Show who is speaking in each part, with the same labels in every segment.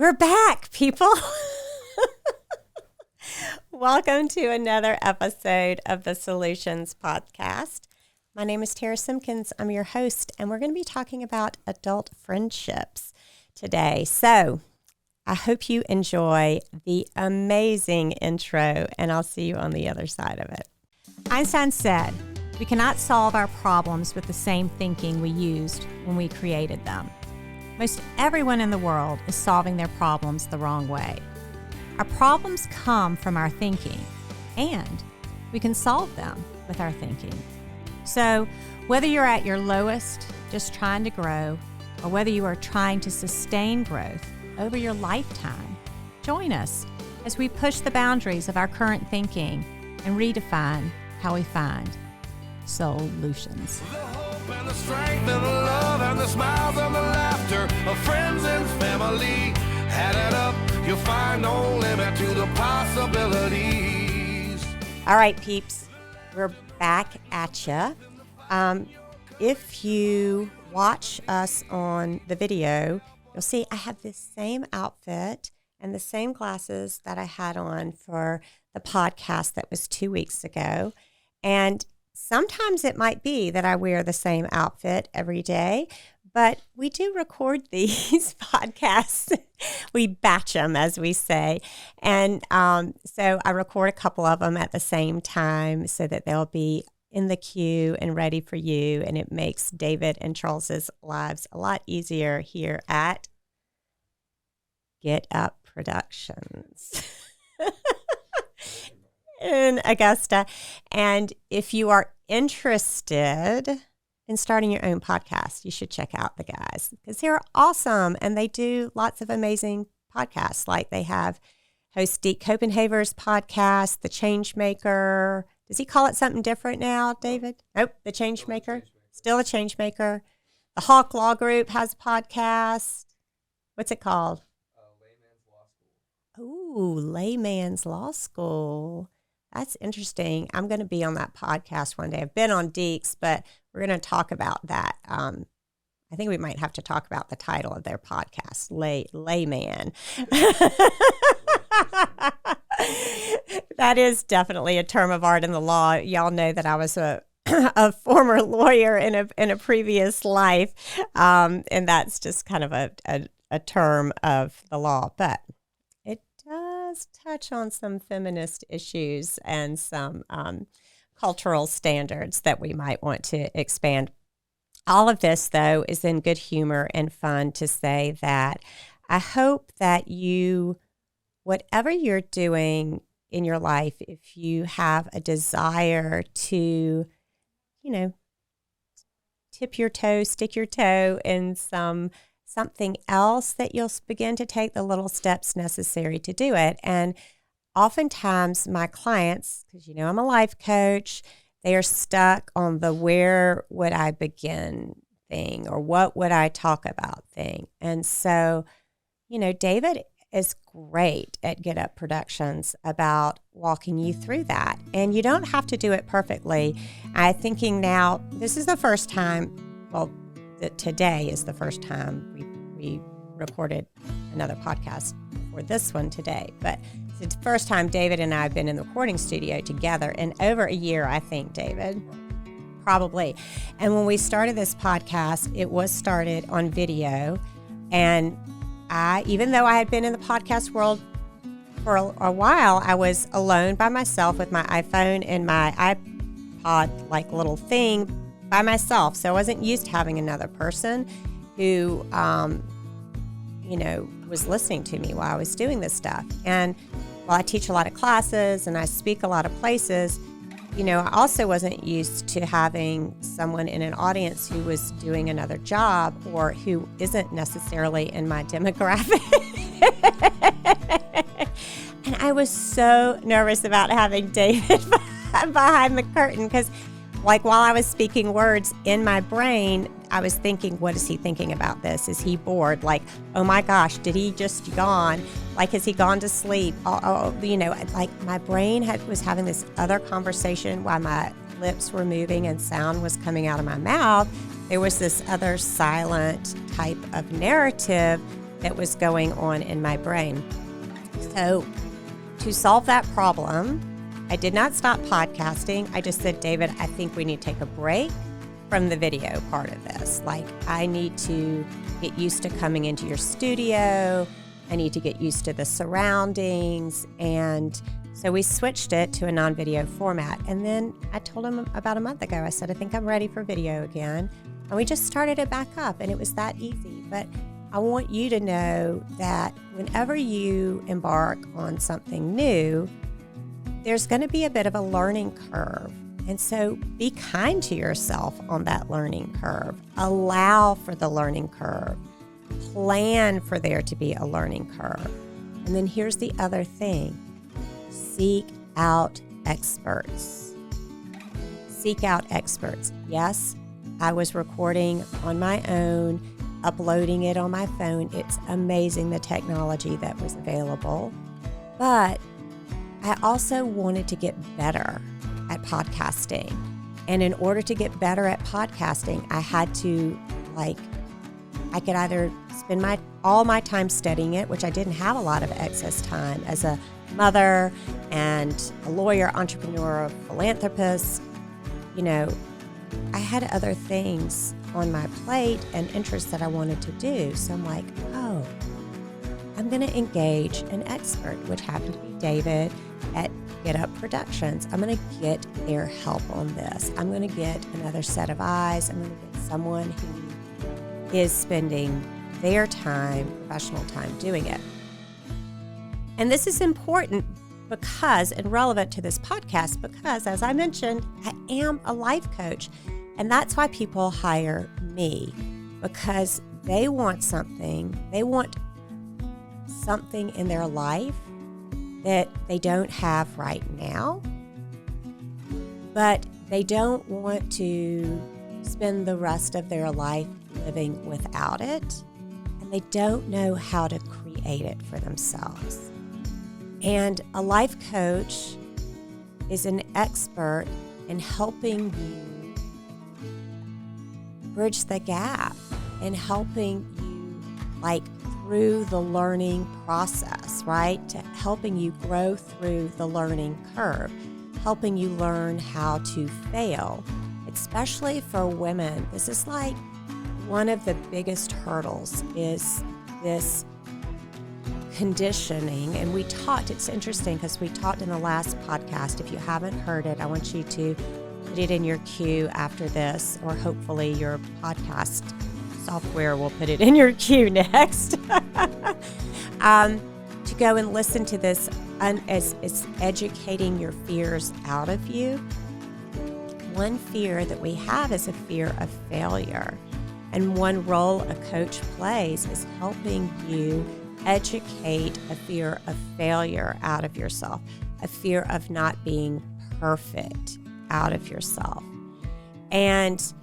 Speaker 1: We're back, people. Welcome to another episode of the Soul-u-tions podcast. My name is Tara Simkins. I'm your host, and we're going to be talking about adult friendships today. So I hope you enjoy the amazing intro, and I'll see you on the other side of it.
Speaker 2: Einstein said, "We cannot solve our problems with the same thinking we used when we created them." Most everyone in the world is solving their problems the wrong way. Our problems come from our thinking, and we can solve them with our thinking. So, whether you're at your lowest, just trying to grow, or whether you are trying to sustain growth over your lifetime, join us as we push the boundaries of our current thinking and redefine how we find Soul-u-tions.
Speaker 3: And the strength and the love and the smiles and the laughter of friends and family. Add it up, you'll find no limit to the possibilities.
Speaker 1: All right, peeps, we're back at ya. If you watch us on the video, you'll see I have this same outfit and the same glasses that I had on for the podcast that was 2 weeks ago. And sometimes it might be that I wear the same outfit every day, but we do record these podcasts. We batch them, as we say. And so I record a couple of them at the same time so that they'll be in the queue and ready for you. And it makes David and Charles's lives a lot easier here at Get Up Productions in Augusta. And if you are interested in starting your own podcast, you should check out the guys because they're awesome and they do lots of amazing podcasts. Like they have host Deke Copenhaver's podcast, The Changemaker. Does he call it something different now, David? Nope, The Changemaker. Still a Changemaker. The Hawk Law Group has a podcast. What's it called?
Speaker 4: Layman's Law School.
Speaker 1: Ooh, Layman's Law School. That's interesting. I'm going to be on that podcast one day. I've been on Deke's, but we're going to talk about that. I think we might have to talk about the title of their podcast, Layman. That is definitely a term of art in the law. Y'all know that I was a former lawyer in a previous life, and that's just kind of a term of the law. But it does touch on some feminist issues and some cultural standards that we might want to expand. All of this, though, is in good humor and fun to say that I hope that you, whatever you're doing in your life, if you have a desire to, tip your toe, stick your toe in something else, that you'll begin to take the little steps necessary to do it. And oftentimes my clients, because I'm a life coach, they are stuck on the where would I begin thing or what would I talk about thing. And so, David is great at Get Up Productions about walking you through that. And you don't have to do it perfectly. I'm thinking now, this is the first time, today is the first time we recorded another podcast for this one today. But it's the first time David and I have been in the recording studio together in over a year, I think, David. Probably. And when we started this podcast, it was started on video. And even though I had been in the podcast world for a while, I was alone by myself with my iPhone and my iPod little thing by myself. So I wasn't used to having another person who, was listening to me while I was doing this stuff. And while I teach a lot of classes and I speak a lot of places, I also wasn't used to having someone in an audience who was doing another job or who isn't necessarily in my demographic. And I was so nervous about having David behind the curtain because, while I was speaking words in my brain, I was thinking, what is he thinking about this? Is he bored? Oh my gosh, did he just yawn? Has he gone to sleep? My brain was having this other conversation while my lips were moving and sound was coming out of my mouth. There was this other silent type of narrative that was going on in my brain. So to solve that problem, I did not stop podcasting. I just said, David, I think we need to take a break from the video part of this. Like, I need to get used to coming into your studio. I need to get used to the surroundings. And so we switched it to a non-video format. And then I told him about a month ago, I said, I think I'm ready for video again. And we just started it back up, and it was that easy. But I want you to know that whenever you embark on something new, there's going to be a bit of a learning curve. And so be kind to yourself on that learning curve. Allow for the learning curve. Plan for there to be a learning curve. And then here's the other thing. Seek out experts. Seek out experts. Yes, I was recording on my own, uploading it on my phone. It's amazing the technology that was available. But I also wanted to get better at podcasting. And in order to get better at podcasting, I had to, I could either spend all my time studying it, which I didn't have a lot of excess time as a mother and a lawyer, entrepreneur, philanthropist. I had other things on my plate and interests that I wanted to do. So I'm like, I'm going to engage an expert, which happened to be David at Get Up Productions. I'm going to get their help on this. I'm going to get another set of eyes. I'm going to get someone who is spending their time, professional time, doing it. And this is important because, and relevant to this podcast, because as I mentioned, I am a life coach. And that's why people hire me, because they want something in their life that they don't have right now, but they don't want to spend the rest of their life living without it, and they don't know how to create it for themselves. And a life coach is an expert in helping you bridge the gap and helping you through the learning process, right? To helping you grow through the learning curve, helping you learn how to fail, especially for women. This is one of the biggest hurdles is this conditioning. And it's interesting because we talked in the last podcast. If you haven't heard it, I want you to put it in your queue after this, or hopefully your podcast software will put it in your queue next. To go and listen to this as it's educating your fears out of you. One fear that we have is a fear of failure. And one role a coach plays is helping you educate a fear of failure out of yourself, a fear of not being perfect out of yourself, and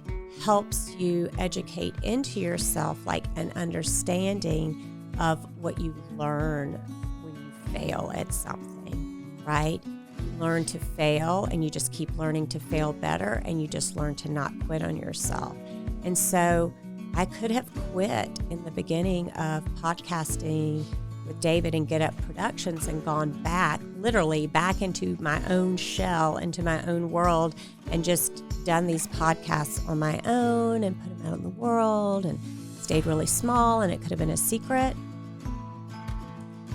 Speaker 1: helps you educate into yourself an understanding of what you learn when you fail at something, right? You learn to fail, and you just keep learning to fail better, and you just learn to not quit on yourself. And so I could have quit in the beginning of podcasting with David and Get Up Productions and gone literally back into my own shell, into my own world, and just done these podcasts on my own and put them out in the world and stayed really small, and it could have been a secret.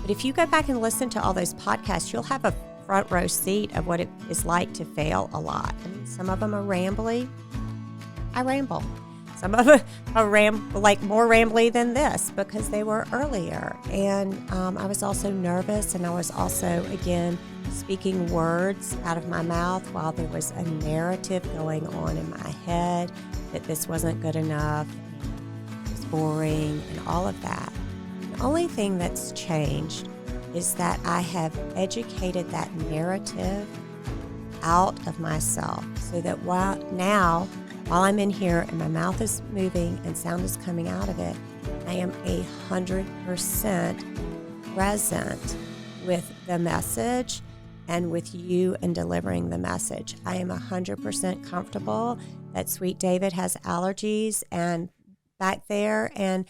Speaker 1: But if you go back and listen to all those podcasts, you'll have a front row seat of what it is like to fail a lot. I mean, some of them are rambly. I ramble. Some of them are more rambly than this because they were earlier. And I was also nervous, and I was also, again, speaking words out of my mouth while there was a narrative going on in my head that this wasn't good enough, and it was boring, and all of that. The only thing that's changed is that I have educated that narrative out of myself so that while I'm in here and my mouth is moving and sound is coming out of it, I am 100% present with the message and with you in delivering the message. I am 100% comfortable that Sweet David has allergies and back there, and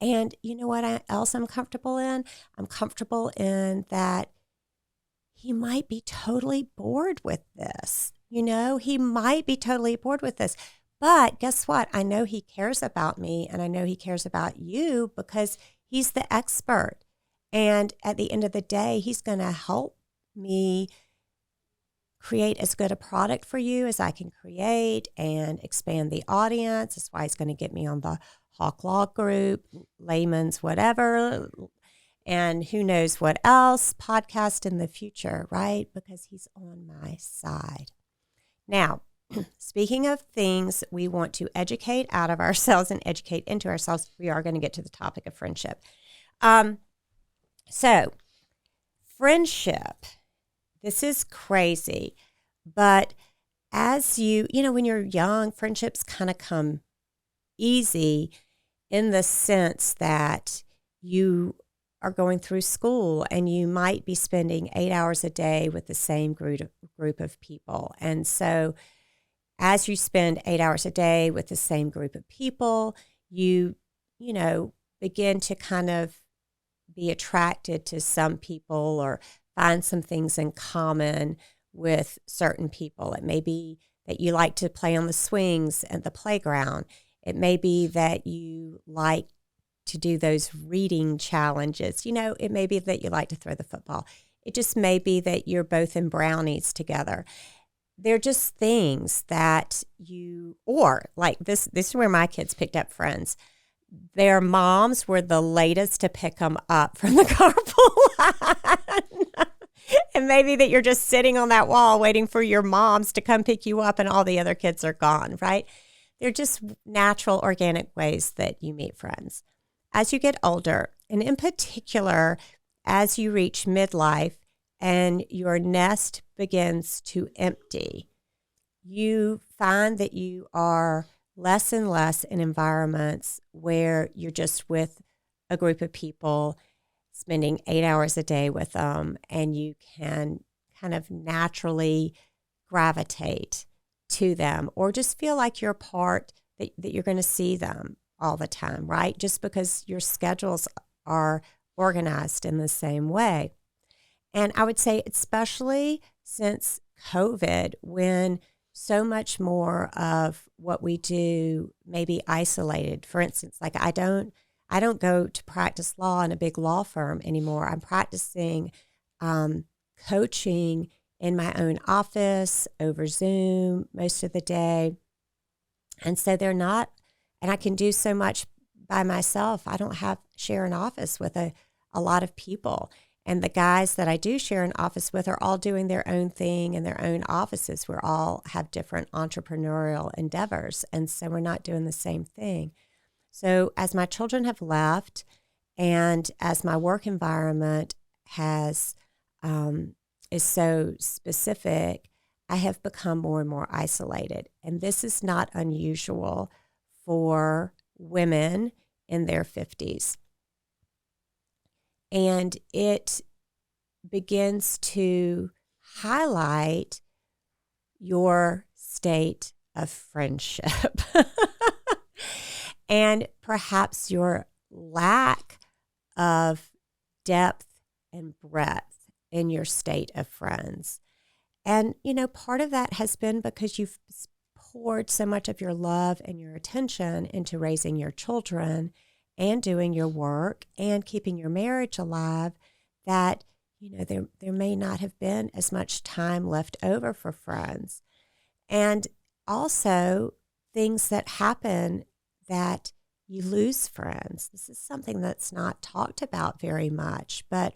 Speaker 1: And you know what else I'm comfortable in? I'm comfortable in that he might be totally bored with this. He might be totally bored with this. But guess what? I know he cares about me, and I know he cares about you because he's the expert. And at the end of the day, he's going to help me create as good a product for you as I can create and expand the audience. That's why he's going to get me on the Hawk Law group, Layman's whatever, and who knows what else, podcast in the future, right? Because he's on my side. Now, speaking of things we want to educate out of ourselves and educate into ourselves, we are going to get to the topic of friendship. So, friendship, this is crazy, but as when you're young, friendships kind of come easy in the sense that you are going through school and you might be spending 8 hours a day with the same group of people. And so as you spend 8 hours a day with the same group of people, you begin to kind of be attracted to some people or find some things in common with certain people. It may be that you like to play on the swings at the playground. It may be that you like to do those reading challenges. It may be that you like to throw the football. It just may be that you're both in brownies together. They're just things that or like this is where my kids picked up friends. Their moms were the latest to pick them up from the carpool line. And maybe that you're just sitting on that wall waiting for your moms to come pick you up and all the other kids are gone, right? They're just natural, organic ways that you meet friends. As you get older, and in particular, as you reach midlife and your nest begins to empty, you find that you are less and less in environments where you're just with a group of people, spending 8 hours a day with them, and you can kind of naturally gravitate to them or just feel like you're a part, that you're going to see them all the time, right? Just because your schedules are organized in the same way. And I would say especially since COVID, when so much more of what we do may be isolated. For instance, like I don't go to practice law in a big law firm anymore. I'm practicing coaching in my own office over Zoom most of the day. And so and I can do so much by myself. I don't share an office with a lot of people. And the guys that I do share an office with are all doing their own thing in their own offices. We all have different entrepreneurial endeavors. And so we're not doing the same thing. So as my children have left and as my work environment is so specific, I have become more and more isolated. And this is not unusual for women in their 50s. And it begins to highlight your state of friendship and perhaps your lack of depth and breadth in your state of friends. And, part of that has been because you've poured so much of your love and your attention into raising your children and doing your work and keeping your marriage alive that, there may not have been as much time left over for friends. And also things that happen that you lose friends. This is something that's not talked about very much. But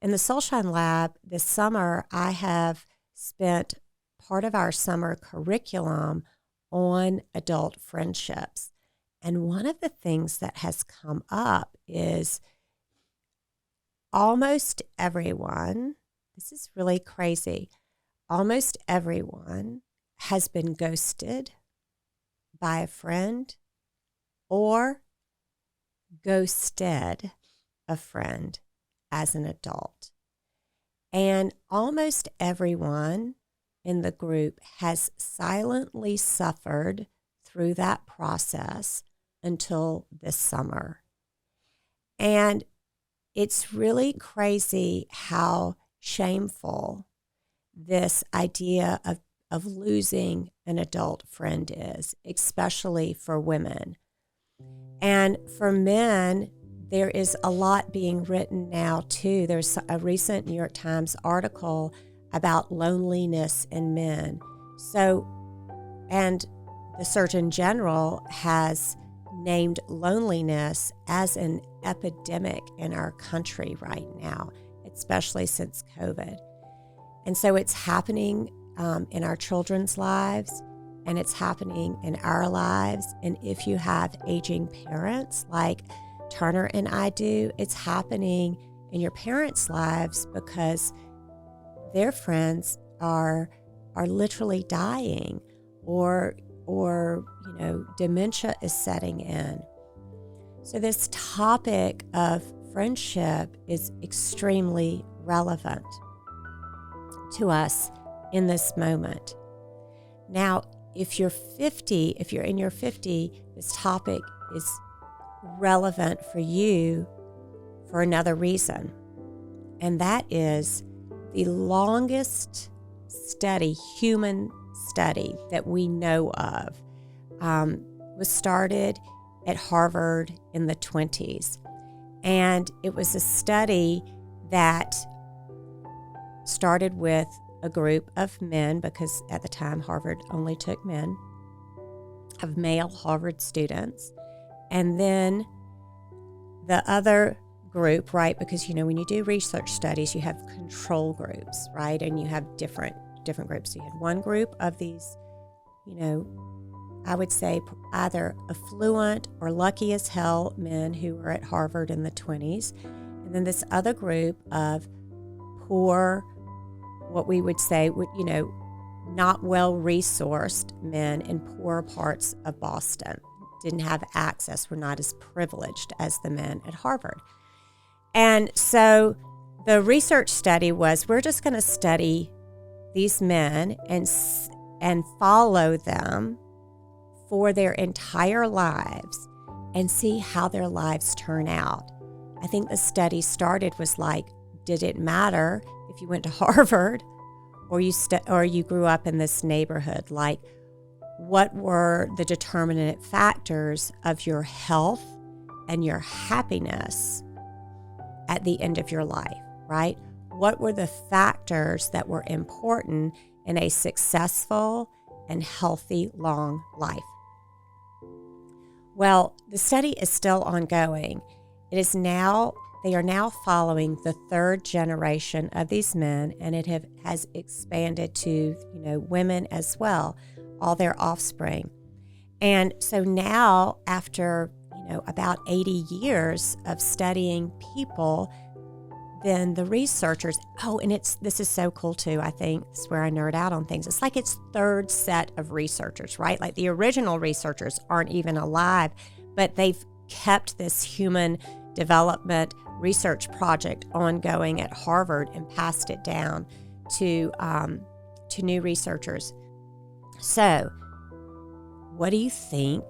Speaker 1: in the Soul-u-tions Lab this summer, I have spent part of our summer curriculum on adult friendships. And one of the things that has come up is almost everyone, this is really crazy, almost everyone has been ghosted by a friend or ghosted a friend as an adult. And almost everyone in the group has silently suffered through that process until this summer. And it's really crazy how shameful this idea of losing an adult friend is, especially for women. And for men, there is a lot being written now, too. There's a recent New York Times article about loneliness in men. So, and the Surgeon General has named loneliness as an epidemic in our country right now, especially since COVID. And so it's happening in our children's lives, and it's happening in our lives. And if you have aging parents like Turner and I do, it's happening in your parents' lives because their friends are literally dying, or dementia is setting in. So this topic of friendship is extremely relevant to us in this moment. Now, if you're in your 50, this topic is relevant for you for another reason. And that is the longest human study that we know of was started at Harvard in the 20s. And it was a study that started with a group of men, because at the time Harvard only took men, of male Harvard students. And then the other group, right, because when you do research studies, you have control groups, right, and you have different groups. So you had one group of these, I would say either affluent or lucky as hell men who were at Harvard in the 20s, and then this other group of poor, what we would say, not well-resourced men in poorer parts of Boston, didn't have access, were not as privileged as the men at Harvard. And so the research study was, we're just going to study these men and follow them for their entire lives and see how their lives turn out. I think the study started was like, did it matter if you went to Harvard or you grew up in this neighborhood? Like, what were the determinant factors of your health and your happiness at the end of your life, right? What were the factors that were important in a successful and healthy, long life? Well, the study is still ongoing. They are now following the third generation of these men, and it has expanded to, women as well, all their offspring. And so now, after, about 80 years of studying people, then the researchers, and this is so cool too, I think, this is where I nerd out on things. It's like its third set of researchers, right? Like the original researchers aren't even alive, but they've kept this human development research project ongoing at Harvard and passed it down to new researchers. So, what do you think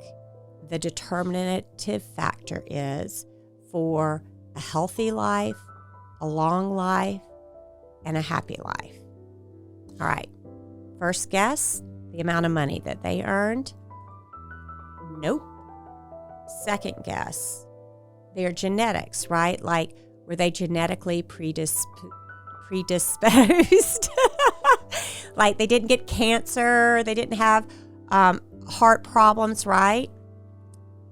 Speaker 1: the determinative factor is for a healthy life, a long life, and a happy life? All right. First guess, the amount of money that they earned. Nope. Second guess, their genetics, right? Like, were they genetically predisposed? Like, they didn't get cancer, they didn't have heart problems, right?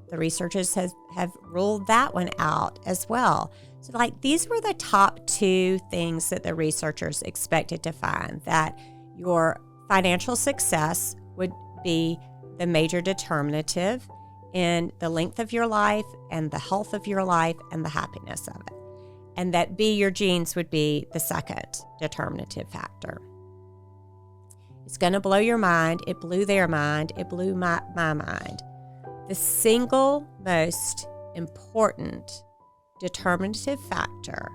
Speaker 1: The researchers have ruled that one out as well. So, like, these were the top two things that the researchers expected to find, that your financial success would be the major determinative in the length of your life and the health of your life and the happiness of it. And that B, your genes would be the second determinative factor. It's going to blow your mind. It blew their mind. It blew my mind. The single most important determinative factor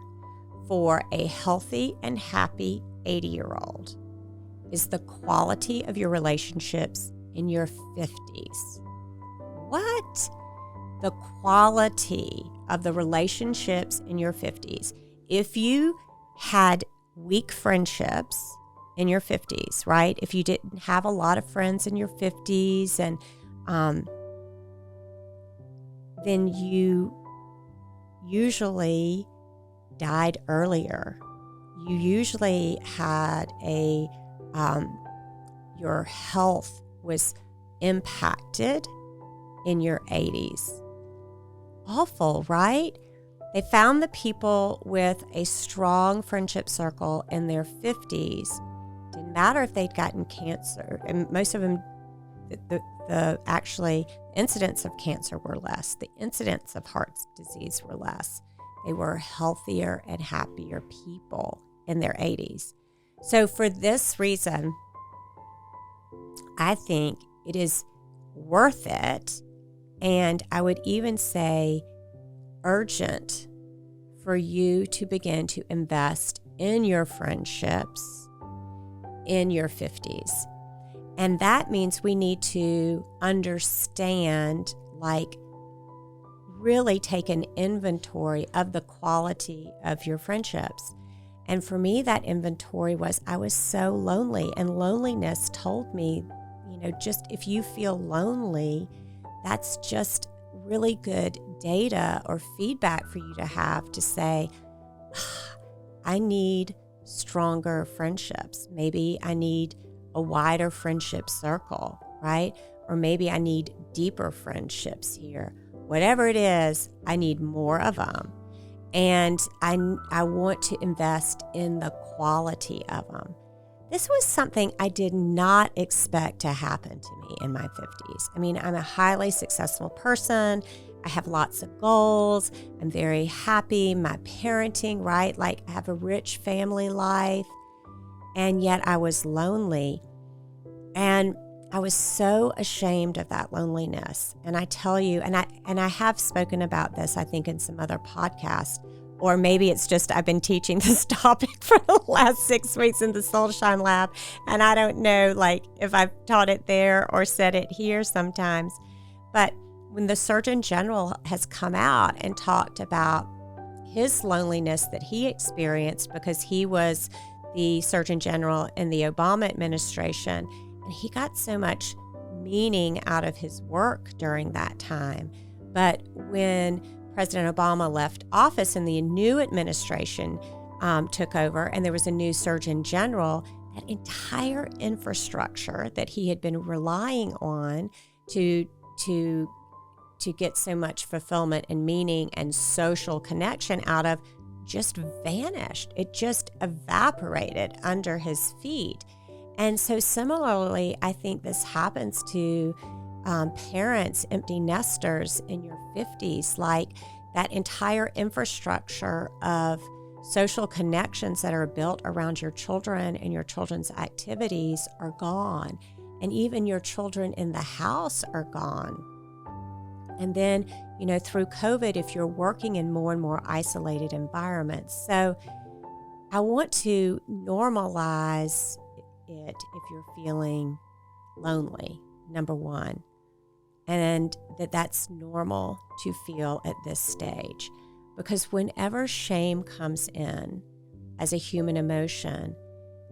Speaker 1: for a healthy and happy 80-year-old is the quality of your relationships in your 50s. What? the quality of the relationships in your 50s. If you had weak friendships in your 50s, right? If you didn't have a lot of friends in your 50s, and then you usually died earlier. You usually had your health was impacted in your 80s. Awful, right? They found the people with a strong friendship circle in their 50s. Didn't matter if they'd gotten cancer, and most of them, the actually incidents of cancer were less. The incidents of heart disease were less. They were healthier and happier people in their 80s. So for this reason, I think it is worth it, and I would even say urgent, for you to begin to invest in your friendships in your 50s. And that means we need to understand, like, really take an inventory of the quality of your friendships. And for me, that inventory was, I was so lonely, and loneliness told me, just if you feel lonely, that's just really good data or feedback for you to have to say, I need stronger friendships. Maybe I need a wider friendship circle, right? Or maybe I need deeper friendships here. Whatever it is, I need more of them. And I want to invest in the quality of them. This was something I did not expect to happen to me in my 50s. I mean, I'm a highly successful person. I have lots of goals. I'm very happy. My parenting, right? Like, I have a rich family life. And yet I was lonely. And I was so ashamed of that loneliness. And I tell you, and I have spoken about this, I think, in some other podcasts, or maybe it's just I've been teaching this topic for the last 6 weeks in the Soul-u-tions lab, and I don't know, like, if I've taught it there or said it here sometimes. But when the Surgeon General has come out and talked about his loneliness that he experienced because he was the Surgeon General in the Obama administration, and he got so much meaning out of his work during that time. But when President Obama left office and the new administration took over, and there was a new Surgeon General, that entire infrastructure that he had been relying on to get so much fulfillment and meaning and social connection out of just vanished. It just evaporated under his feet. And so similarly, I think this happens to parents, empty nesters in your 50s, like that entire infrastructure of social connections that are built around your children and your children's activities are gone. And even your children in the house are gone. And then, through COVID, if you're working in more and more isolated environments. So I want to normalize it if you're feeling lonely, number one, and that's normal to feel at this stage, because whenever shame comes in as a human emotion,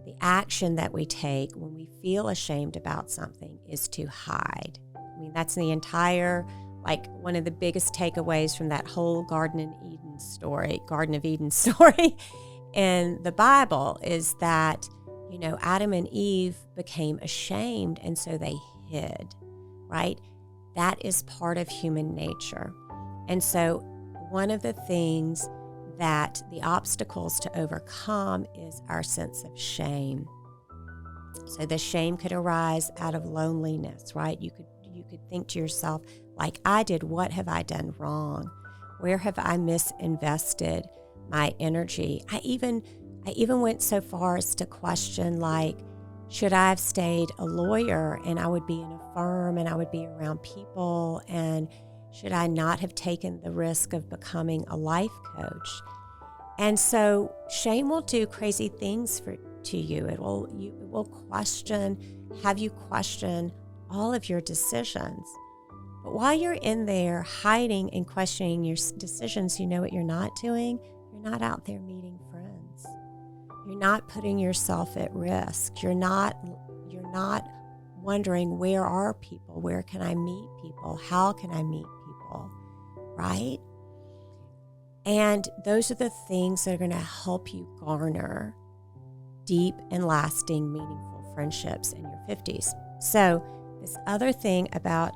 Speaker 1: the action that we take when we feel ashamed about something is to hide. I mean, that's the entire, like, one of the biggest takeaways from that whole Garden of Eden story in the Bible is that, Adam and Eve became ashamed, and so they hid, right? That is part of human nature. And so one of the things that the obstacles to overcome is our sense of shame. So the shame could arise out of loneliness, right? You could think to yourself, like I did, what have I done wrong? Where have I misinvested my energy? I even went so far as to question, like, should I have stayed a lawyer and I would be in a firm and I would be around people, and should I not have taken the risk of becoming a life coach? And so shame will do crazy things to you. It will question, have you question all of your decisions. But while you're in there hiding and questioning your decisions, you know what you're not doing? You're not out there meeting friends. You're not putting yourself at risk. You're not wondering, where are people? Where can I meet people? How can I meet people? Right? And those are the things that are going to help you garner deep and lasting, meaningful friendships in your 50s. So this other thing about,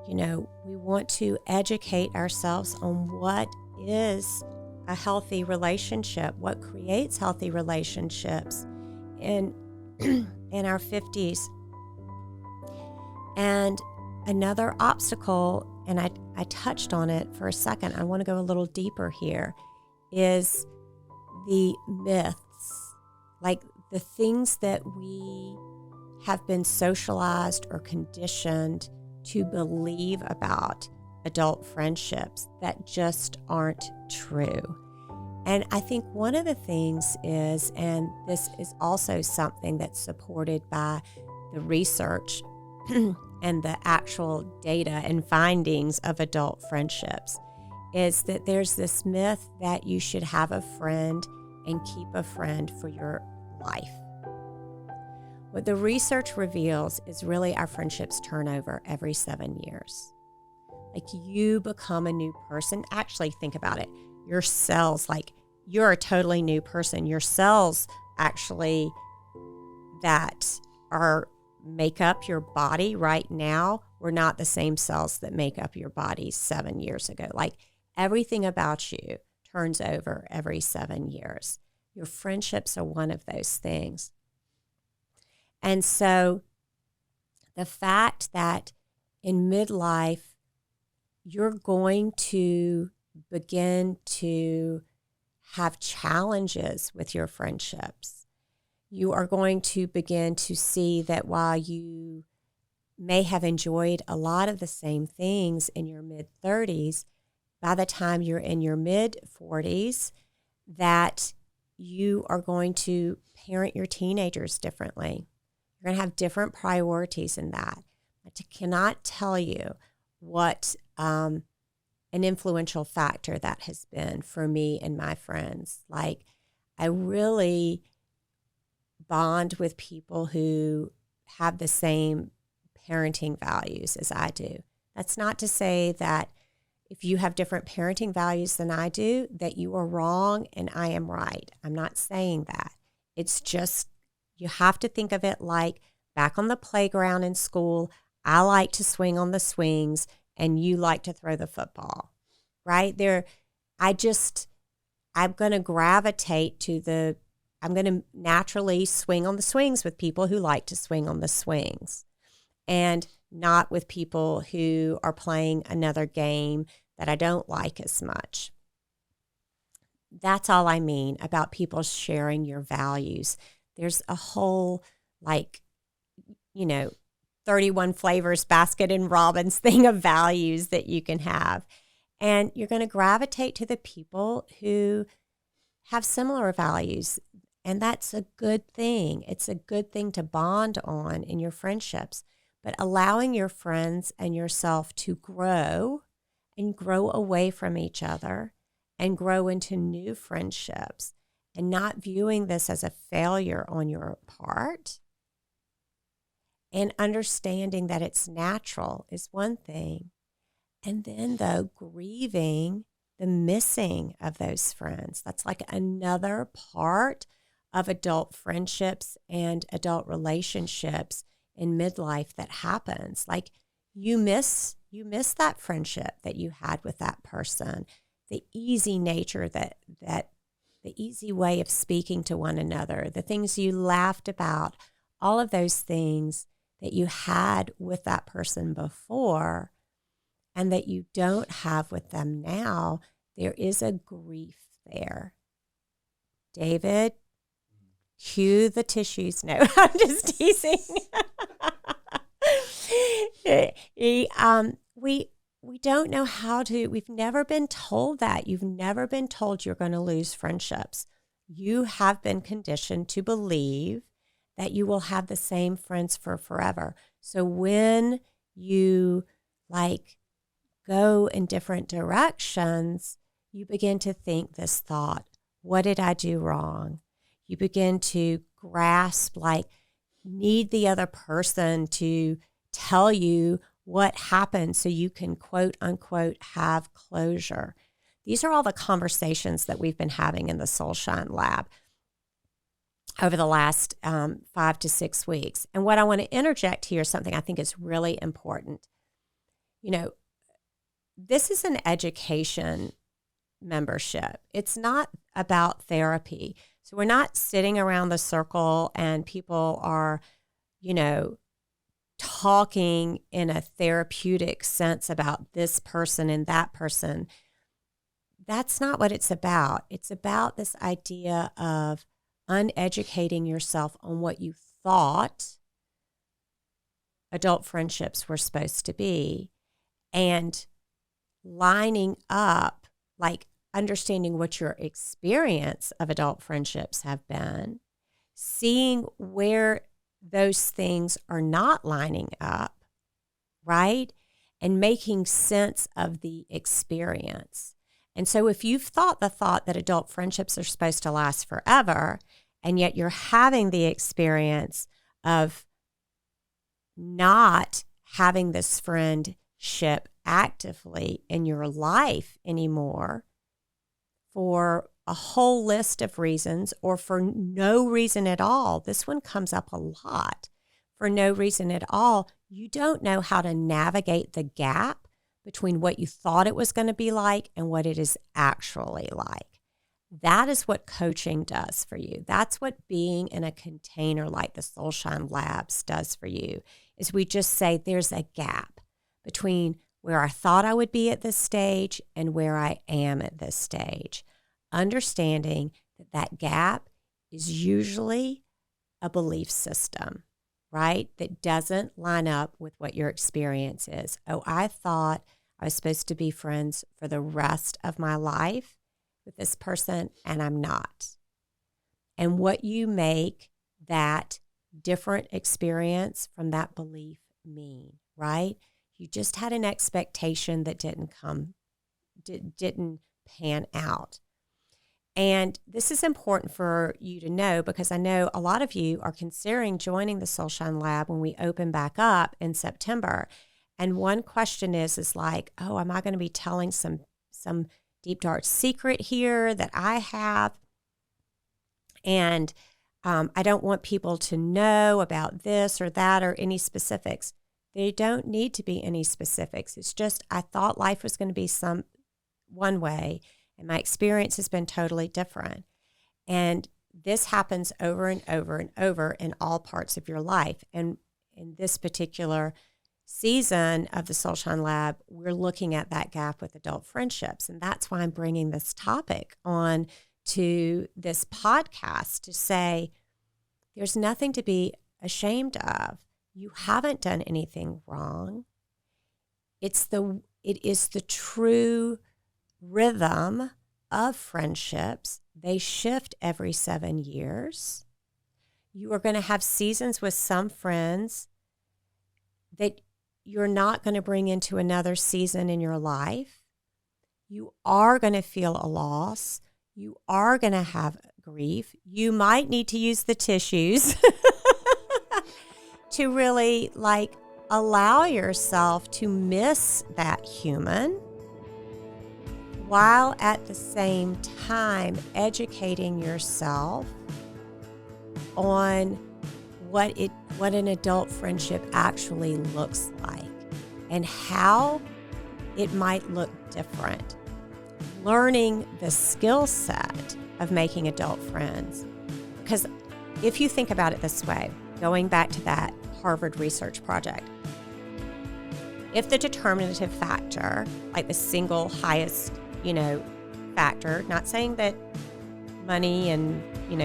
Speaker 1: we want to educate ourselves on what is a healthy relationship, what creates healthy relationships in our 50s. And another obstacle, and I touched on it for a second, I want to go a little deeper here, is the myths, like the things that we have been socialized or conditioned to believe about adult friendships that just aren't true. And I think one of the things is, and this is also something that's supported by the research and the actual data and findings of adult friendships, is that there's this myth that you should have a friend and keep a friend for your life. What the research reveals is really our friendships turn over every 7 years. Like, you become a new person. Actually, think about it. Your cells, like, you're a totally new person. Your cells actually that make up your body right now were not the same cells that make up your body 7 years ago. Like, everything about you turns over every 7 years. Your friendships are one of those things. And so the fact that in midlife, you're going to begin to have challenges with your friendships. You are going to begin to see that while you may have enjoyed a lot of the same things in your mid-30s, by the time you're in your mid-40s, that you are going to parent your teenagers differently. You're going to have different priorities in that. I cannot tell you what an influential factor that has been for me and my friends. Like, I really bond with people who have the same parenting values as I do. That's not to say that if you have different parenting values than I do, that you are wrong and I am right. I'm not saying that. It's just, you have to think of it like back on the playground in school, I like to swing on the swings and you like to throw the football, right? I'm going to gravitate I'm going to naturally swing on the swings with people who like to swing on the swings, and not with people who are playing another game that I don't like as much. That's all I mean about people sharing your values. There's a whole, 31 flavors Baskin Robbins thing of values that you can have. And you're going to gravitate to the people who have similar values. And that's a good thing. It's a good thing to bond on in your friendships. But allowing your friends and yourself to grow and grow away from each other and grow into new friendships, and not viewing this as a failure on your part, and understanding that it's natural is one thing. And then, though, grieving the missing of those friends. That's like another part of adult friendships and adult relationships in midlife that happens. Like, you miss that friendship that you had with that person, the easy nature that the easy way of speaking to one another, the things you laughed about, all of those things that you had with that person before and that you don't have with them now. There is a grief there. David, cue the tissues. No, I'm just teasing. We don't know how to, we've never been told that. You've never been told you're going to lose friendships. You have been conditioned to believe that you will have the same friends for forever. So when you go in different directions, you begin to think this thought, what did I do wrong? You begin to grasp, like, need the other person to tell you what happened so you can, quote unquote, have closure. These are all the conversations that we've been having in the Soul-u-tions Lab over the last 5 to 6 weeks. And what I want to interject here is something I think is really important. You know, this is an education membership. It's not about therapy. So we're not sitting around the circle and people are, you know, talking in a therapeutic sense about this person and that person. That's not what it's about. It's about this idea of uneducating yourself on what you thought adult friendships were supposed to be and lining up, like understanding what your experience of adult friendships have been, seeing where those things are not lining up, right? And making sense of the experience. And so if you've thought the thought that adult friendships are supposed to last forever, and yet you're having the experience of not having this friendship actively in your life anymore for a whole list of reasons or for no reason at all, this one comes up a lot. For no reason at all, you don't know how to navigate the gap between what you thought it was going to be like and what it is actually like. That is what coaching does for you. That's what being in a container like the Soul-u-tions Labs does for you, is we just say there's a gap between where I thought I would be at this stage and where I am at this stage. Understanding that that gap is usually a belief system, right? That doesn't line up with what your experience is. Oh, I thought I was supposed to be friends for the rest of my life with this person, and I'm not. And what you make that different experience from that belief mean, right? You just had an expectation that didn't pan out. And this is important for you to know because I know a lot of you are considering joining the Soul-u-tions Lab when we open back up in September. And one question is like, oh, am I going to be telling some deep, dark secret here that I have? And I don't want people to know about this or that or any specifics. They don't need to be any specifics. It's just I thought life was going to be one way, and my experience has been totally different. And this happens over and over and over in all parts of your life. And in this particular season of the Soul-u-tions Lab, we're looking at that gap with adult friendships. And that's why I'm bringing this topic on to this podcast to say there's nothing to be ashamed of. You haven't done anything wrong. It is the true rhythm of friendships. They shift every 7 years. You are going to have seasons with some friends that you're not going to bring into another season in your life. You are going to feel a loss. You are going to have grief. You might need to use the tissues to really allow yourself to miss that human while at the same time educating yourself on what an adult friendship actually looks like and how it might look different. Learning the skill set of making adult friends. Because if you think about it this way, going back to that Harvard research project, if the determinative factor, like the single highest, factor, not saying that money and,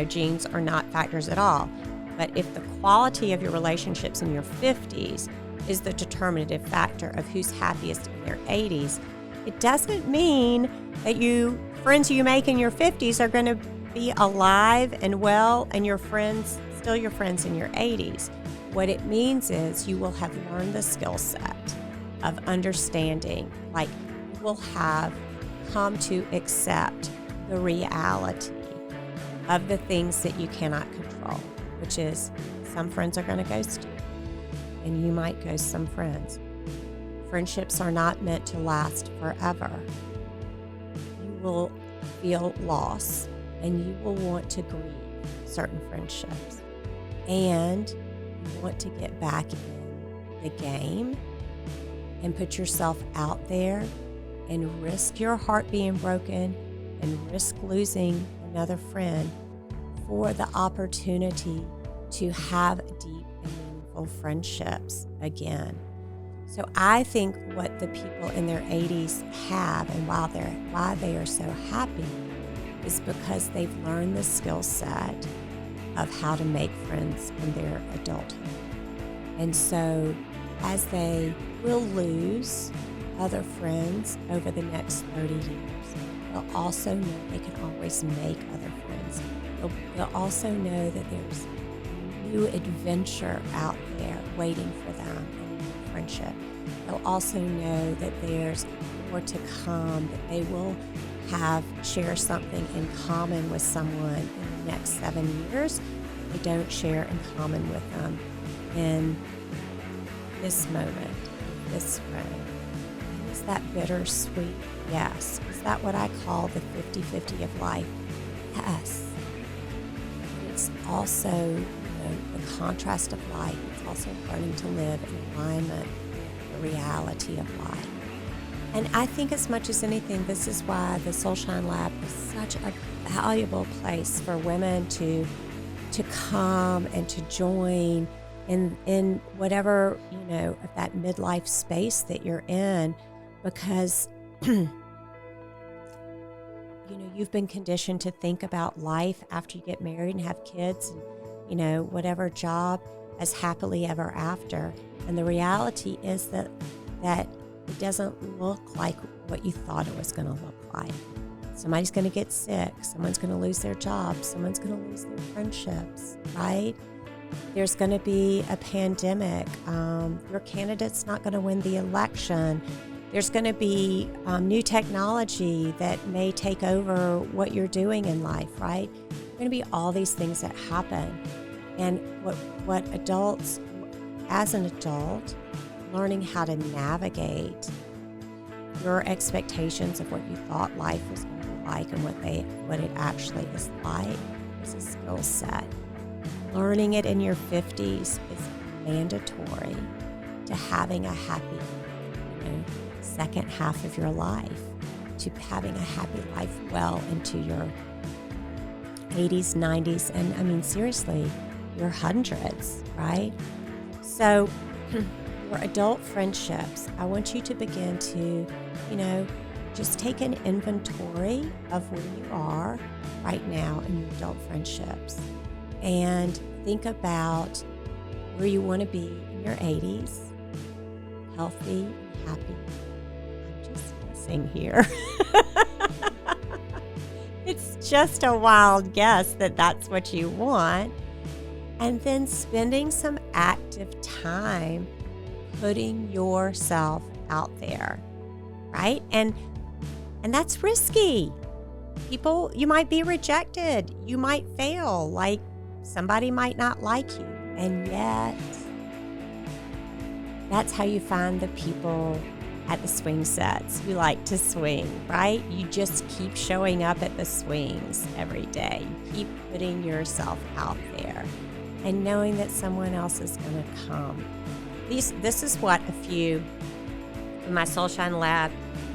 Speaker 1: genes are not factors at all, but if the quality of your relationships in your 50s is the determinative factor of who's happiest in their 80s, it doesn't mean that friends you make in your 50s are going to be alive and well and still your friends in your 80s. What it means is you will have learned the skill set of understanding, like you will have come to accept the reality of the things that you cannot control, which is some friends are going to ghost you, and you might ghost some friends. Friendships are not meant to last forever. You will feel loss, and you will want to grieve certain friendships, and you want to get back in the game and put yourself out there and risk your heart being broken and risk losing another friend for the opportunity to have deep and meaningful friendships again. So I think what the people in their 80s have, and why they are so happy, is because they've learned the skill set of how to make friends in their adulthood. And so as they will lose other friends over the next 30 years, they'll also know they can always make other friends. They'll also know that there's new adventure out there waiting for them in a new friendship. They'll also know that there's more to come, that they will share something in common with someone in the next 7 years they don't share in common with them in this moment, this friend. Is that bittersweet? Yes. Is that what I call the 50-50 of life? Yes. It's also, the contrast of life. It's also learning to live in alignment with the reality of life. And I think as much as anything, this is why the Soul-u-tions Lab is such a valuable place for women to come and to join in whatever, of that midlife space that you're in, because you've been conditioned to think about life after you get married and have kids and, whatever job as happily ever after. And the reality is that it doesn't look like what you thought it was going to look like. Somebody's going to get sick. Someone's going to lose their job. Someone's going to lose their friendships, right? There's going to be a pandemic. Your candidate's not going to win the election. There's going to be new technology that may take over what you're doing in life, right? There are going to be all these things that happen. And what adults, as an adult, learning how to navigate your expectations of what you thought life was going to be like and what it actually is like is a skill set. Learning it in your 50s is mandatory to having a happy, second half of your life, to having a happy life well into your 80s, 90s, and seriously, your hundreds, right? So your adult friendships, I want you to begin to, just take an inventory of where you are right now in your adult friendships and think about where you want to be in your 80s, healthy and happy. I'm just guessing here. It's just a wild guess that that's what you want. And then spending some active time putting yourself out there, right? And that's risky. People, you might be rejected. You might fail. Like somebody might not like you. And yet, that's how you find the people at the swing sets who like to swing, right? You just keep showing up at the swings every day. You keep putting yourself out there and knowing that someone else is going to come. This is what a few of my Soul-u-tions Lab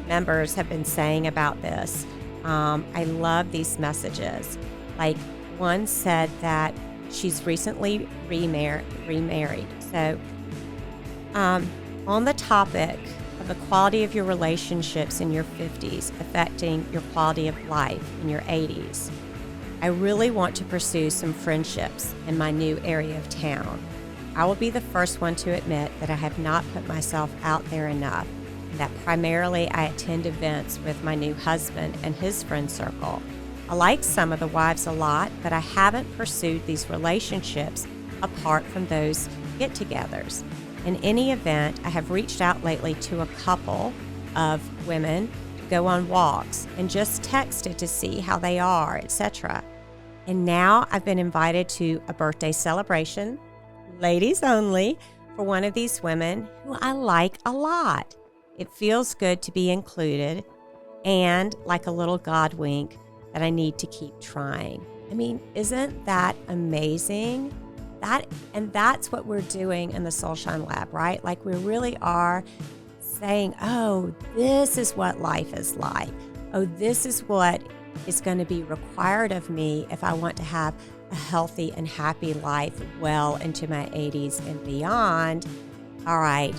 Speaker 1: members have been saying about this. I love these messages. Like one said that she's recently remarried. So on the topic of the quality of your relationships in your 50s affecting your quality of life in your 80s, I really want to pursue some friendships in my new area of town. I will be the first one to admit that I have not put myself out there enough, and that primarily I attend events with my new husband and his friend circle. I like some of the wives a lot, but I haven't pursued these relationships apart from those get-togethers. In any event, I have reached out lately to a couple of women to go on walks and just texted to see how they are, etc. And now I've been invited to a birthday celebration, ladies only, for one of these women who I like a lot. It feels good to be included and like a little God wink that I need to keep trying. I mean, isn't that amazing? That's what we're doing in the Soul-Shine Lab, right? Like we really are saying, oh, this is what life is like. Oh, this is what is going to be required of me if I want to have a healthy and happy life well into my 80s and beyond. All right.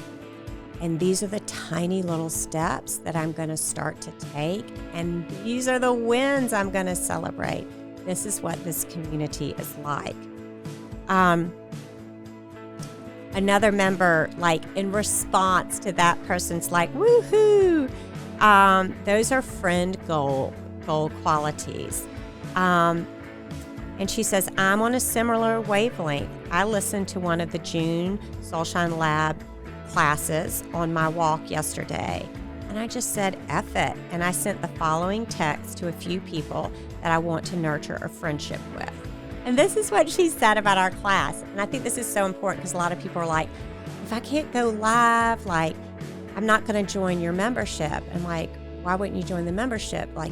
Speaker 1: And these are the tiny little steps that I'm going to start to take. And these are the wins I'm going to celebrate. This is what this community is like. Another member, like in response to that person's like, woohoo. Those are friend goal qualities. And she says, I'm on a similar wavelength. I listened to one of the June Soul-Shine Lab classes on my walk yesterday. And I just said, F it. And I sent the following text to a few people that I want to nurture a friendship with. And this is what she said about our class. And I think this is so important because a lot of people are like, if I can't go live, like, I'm not going to join your membership. And like, why wouldn't you join the membership? Like,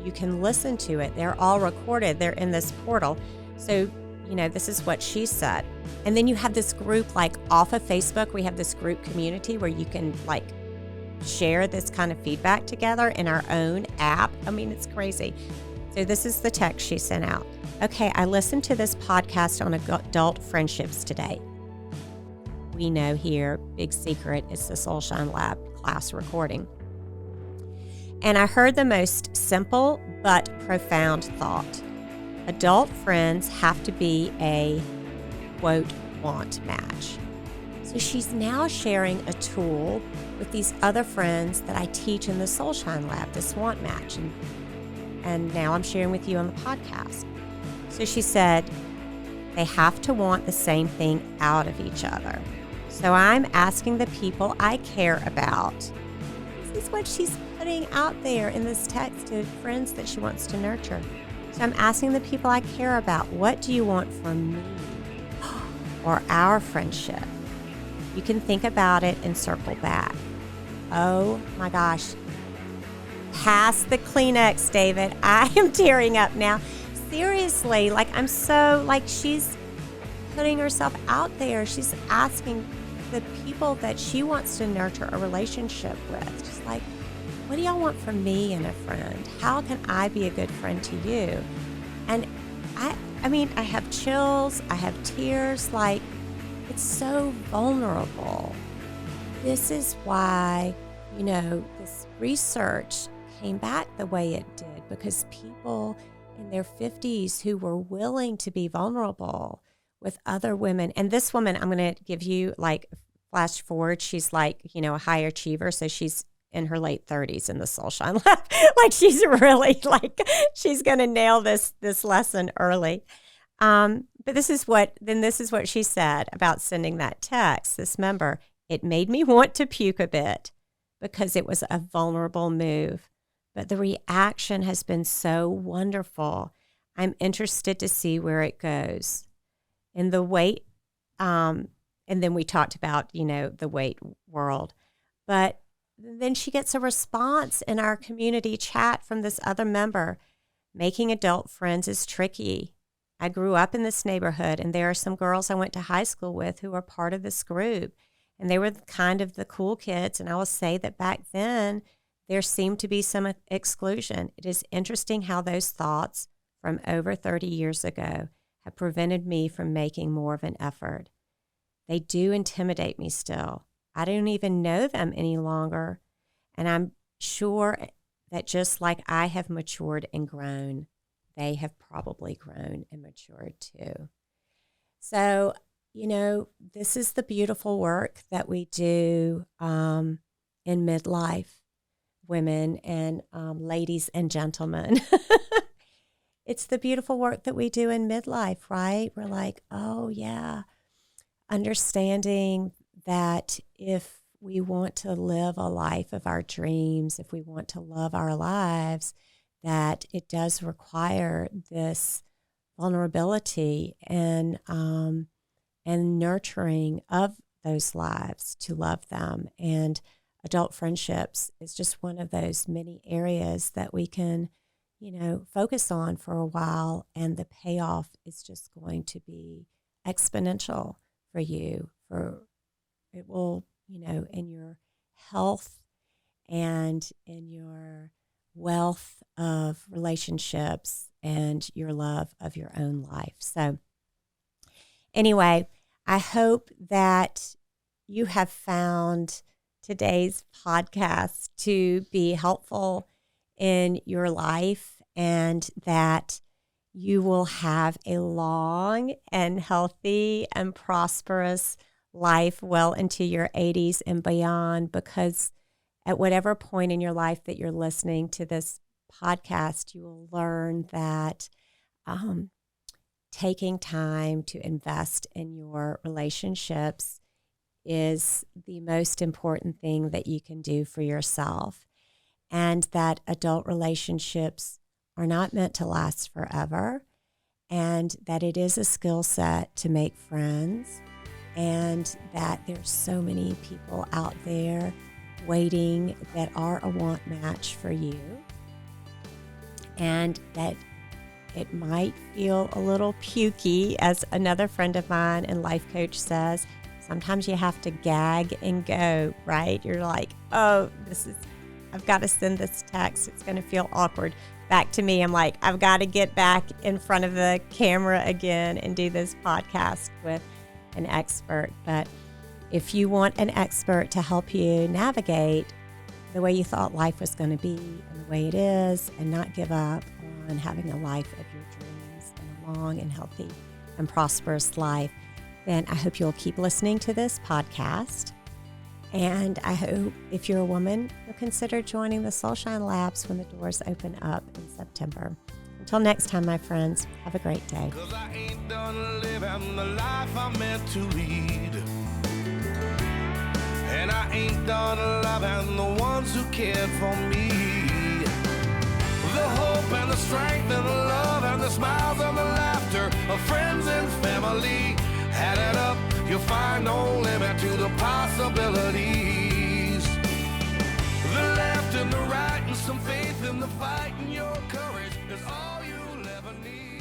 Speaker 1: you can listen to it. They're all recorded. They're in this portal. So, this is what she said. And then you have this group, like off of Facebook, we have this group community where you can like share this kind of feedback together in our own app. I mean, it's crazy. So this is the text she sent out. Okay, I listened to this podcast on adult friendships today. We know here, big secret, it's the Soul-Shine Lab class recording. And I heard the most simple but profound thought. Adult friends have to be a, quote, want match. So she's now sharing a tool with these other friends that I teach in the Soul-Shine Lab, this want match. And now I'm sharing with you on the podcast. So she said, they have to want the same thing out of each other. So I'm asking the people I care about. This is what she's putting out there in this text to friends that she wants to nurture. So I'm asking the people I care about, what do you want from me or our friendship? You can think about it and circle back. Oh my gosh. Pass the Kleenex, David. I am tearing up now. Seriously, like I'm so, like she's putting herself out there. She's asking the people that she wants to nurture a relationship with. Just like, what do y'all want from me and a friend? How can I be a good friend to you? And I mean, I have chills. I have tears. Like, it's so vulnerable. This is why, this research came back the way it did, because people in their 50s who were willing to be vulnerable with other women. And this woman, I'm going to give you like flash forward. She's like, a high achiever. So she's in her late 30s in the Soul-Shine Lab. Like she's really like, she's going to nail this lesson early. But this is what she said about sending that text, this member. It made me want to puke a bit because it was a vulnerable move. But the reaction has been so wonderful. I'm interested to see where it goes. In the weight, and then we talked about, the weight world. But then she gets a response in our community chat from this other member. Making adult friends is tricky. I grew up in this neighborhood, and there are some girls I went to high school with who are part of this group. And they were kind of the cool kids. And I will say that back then, there seemed to be some exclusion. It is interesting how those thoughts from over 30 years ago have prevented me from making more of an effort. They do intimidate me still. I don't even know them any longer. And I'm sure that just like I have matured and grown, they have probably grown and matured too. So, this is the beautiful work that we do in midlife, women and ladies and gentlemen. It's the beautiful work that we do in midlife, right? We're like, oh yeah, understanding that if we want to live a life of our dreams, if we want to love our lives, that it does require this vulnerability and nurturing of those lives to love them. And adult friendships is just one of those many areas that we can, focus on for a while, and the payoff is just going to be exponential for you. It will, in your health and in your wealth of relationships and your love of your own life. So anyway, I hope that you have found today's podcast to be helpful in your life, and that you will have a long and healthy and prosperous life well into your 80s and beyond, because at whatever point in your life that you're listening to this podcast, you will learn that taking time to invest in your relationships is the most important thing that you can do for yourself, and that adult relationships are not meant to last forever, and that it is a skill set to make friends, and that there's so many people out there waiting that are a want match for you, and that it might feel a little pukey, as another friend of mine and life coach says. Sometimes you have to gag and go, right? You're like, oh, I've got to send this text. It's going to feel awkward. Back to me, I'm like, I've got to get back in front of the camera again and do this podcast with an expert. But if you want an expert to help you navigate the way you thought life was going to be and the way it is, and not give up on having a life of your dreams and a long and healthy and prosperous life, then I hope you'll keep listening to this podcast. And I hope, if you're a woman, you'll consider joining the Soul-Shine Labs when the doors open up in September. Until next time, my friends, have a great day.
Speaker 3: 'Cause I ain't done living the life I'm meant to lead. And I ain't done loving the ones who cared for me. The hope and the strength and the love and the smiles and the laughter of friends and family. Add it up, you'll find no limit to the possibilities. The left and the right and some faith in the fight, and your courage is all you'll ever need.